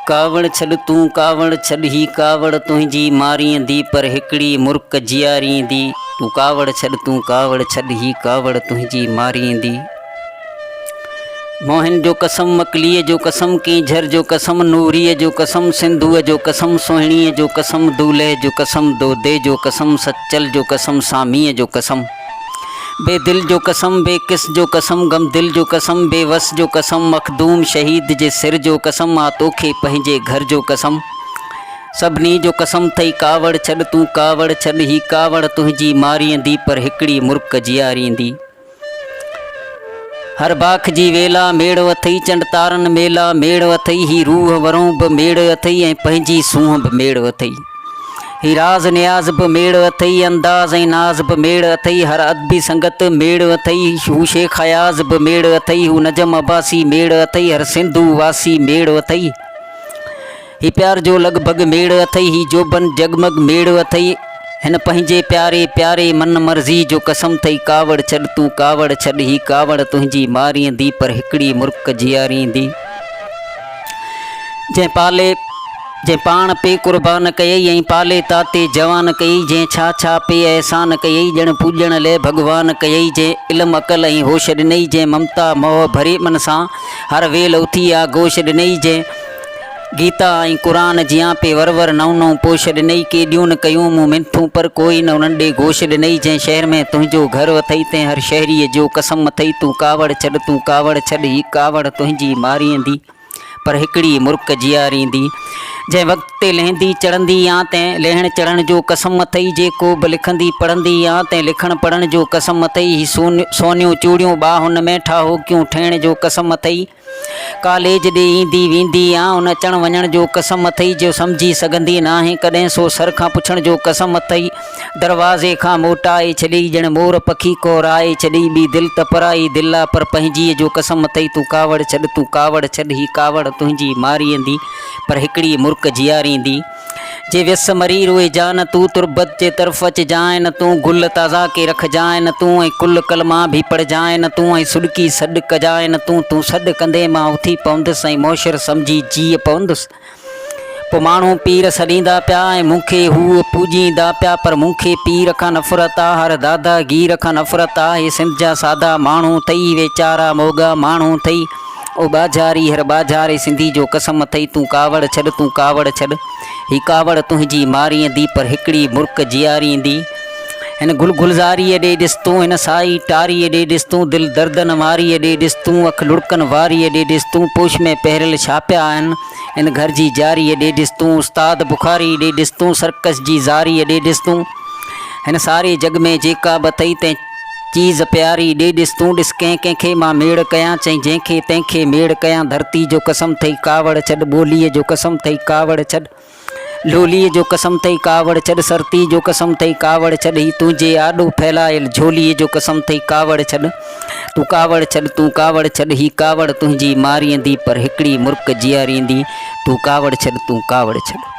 कावड़ छॾ तूं कावड़ छॾ ही कावड़ तुंहिंजी मारींदी पर हिकिड़ी मुर्क जीआरींदी। तूं कावड़ छॾ तूं कावड़ छॾ ही कावड़ तुंहिंजी मारींदी। मोहन जो कसम मकलीअ जो कसम कीझर जो कसम नूरीअ जो कसम सिंधुअ जो कसम सोहिणीअ जो कसम दूल्हे जो कसम दोदे जो कसम सचल जो कसम सामीअ जो कसम बेदिल जो कसम बेकिस जो कसम गमदिल जो कसम बेवस जो कसम मखदूम शहीद जे सिर जो कसम आ तोखे पंहिंजे घर जो कसम सभिनी जो कसम थई कावड़ छॾ तूं कावड़ छॾ ही कावड़ तुंहिंजी मारींदी पर हिकिड़ी मुर्क जीआरींदी। हर बाख जी वेला मेड़ अथई चंड तारन मेला मेड़ अथई ही रूह वरों बि मेड़ अथई ऐं पंहिंजी सूंह बि मेड़ अथई ही राज न्याज़ बि मेड़ अथई अंदाज़ ऐं नाज़ बि मेड़ अथई हर अदबी संगत मेड़ अथई हू शेख अयाज़ बि मेड़ अथई हू नजम अब्बासी मेड़ अथई हर सिंधु वासी मेड़ अथई ही प्यार जो लॻभॻि मेड़ अथई ही जोबन जगमग मेड़ अथई हिन पंहिंजे प्यारे प्यारे मन मर्ज़ी जो कसम थई कावड़ छॾ तूं कावड़ छॾ ही कावड़ तुंहिंजी मारींदी पर हिकिड़ी मुर्क जीआरींदी। जंहिं पाले जंहिं पाण पे कुर्बान कयई ऐं पाले ताते जवान कयई जंहिं छा छा पे एहसान कयई ॼण पूॼण लाइ भॻवान कयई जंहिं इल्मु अक़ल ऐं होश ॾिनई जंहिं ममता मोह भरे मन सां हर वेल उथी आगोश ॾिनई जंहिं गीता ऐं क़ुरान जियां पे वर वर नव नव पोश ॾिनई केॾियूं न कयूं मूं मिनथूं पर कोई न उन्हनि ॾे गोश ॾिनई जंहिं शहर में तुंहिंजो घर अथई तंहिं हर शहरीअ जो कसम अथई तूं कावड़ छॾ तूं कावड़ छॾ ही कावड़ तुंहिंजी मारींदी पर हिकिड़ी मुर्क जीआरींदी। जंहिं वक़्त ते लहंदी चढ़ंदी या तंहिं लहण चढ़ण जो कसम अथई जेको बि लिखंदी पढ़ंदी या तंहिं लिखण पढ़ण जो कसम अथई ही सोनियूं चूड़ियूं ॿाह हुन में ठाहोकियूं ठहिण जो कसम अथई कॉलेज ॾे ईंदी वेंदी या उन अचण वञण जो कसम अथई जो सम्झी सघंदी नाहे कॾहिं सो सर खां पुछण जो कसम अथई दरवाज़े खां मोटाए छॾी ॼण मोर पखी कोराए छॾी ॿी दिलि त पराई दिलि आहे पर पंहिंजीअ जो कसम अथई तूं कावड़ छॾ तूं कावड़ छॾ ही कावड़ तुंहिंजी मारींदी पर हिकिड़ी मुर्क जीआरींदी। जे व्यस मरी रोए जान तूं तुरबत जे तरफ़ अच जाए न तूं गुल ताज़ा के रख जाए न तूं ऐं कुल कलमा बि पढ़ जाए न तूं ऐं सुॾकी सॾ कजाए न तूं सॾ कंदे मां उथी पवंदुसि ऐं मोशर सम्झी जीअ पवंदुसि पोइ माण्हू पीर सॾींदा पिया ऐं मूंखे हूअ पूॼींदा पिया पर मूंखे पीर खां नफ़रत आहे हर दादा गीर खां नफ़रत आहे हे सिंध जा सादा माण्हू अथई वेचारा मोगा माण्हू अथई ओ बाज़ारी हर बाज़ारे सिंधी जो कसम अथई तूं कावड़ छॾ तूं कावड़ छॾ ही कावड़ तुंहिंजी मारींदी पर हिकिड़ी मुर्क जीआरींदी। हिन गुलज़ारीअ ॾे ॾिस तूं हिन साई टारीअ ॾे ॾिस तूं दिलि दर्दन वारीअ ॾे ॾिस तूं अखि लुड़कनि वारीअ ॾे ॾिस तूं पोश में पहिरियल छापिया आहिनि हिन घर जी जारीअ ॾे ॾिस तूं उस्ताद बुखारी ॾे ॾिस तूं सर्कस जी ज़ारीअ ॾे ॾिस तूं हिन सारे जग में जेका बि अथई तंहिं चीज़ प्यारी ॾे ॾिस तूं ॾिस कंहिंखे मां मेड़ कयां चई जंहिंखे तंहिंखे मेड़ कयां धरती जो कसम थई कावड़ छॾ ॿोलीअ जो कसम थई कावड़ छॾ लोलीअ जो कसम थई कावड़ छॾ सरती जो कसम थई कावड़ छॾ ही तुंहिंजे आॾो फैलायल झोलीअ जो कसम थई कावड़ छॾ तूं कावड़ छॾ तूं कावड़ छॾ ही कावड़ तुंहिंजी मारींदी पर हिकिड़ी मुर्क जीआरींदी तूं कावड़ छॾ तूं कावड़ छॾ।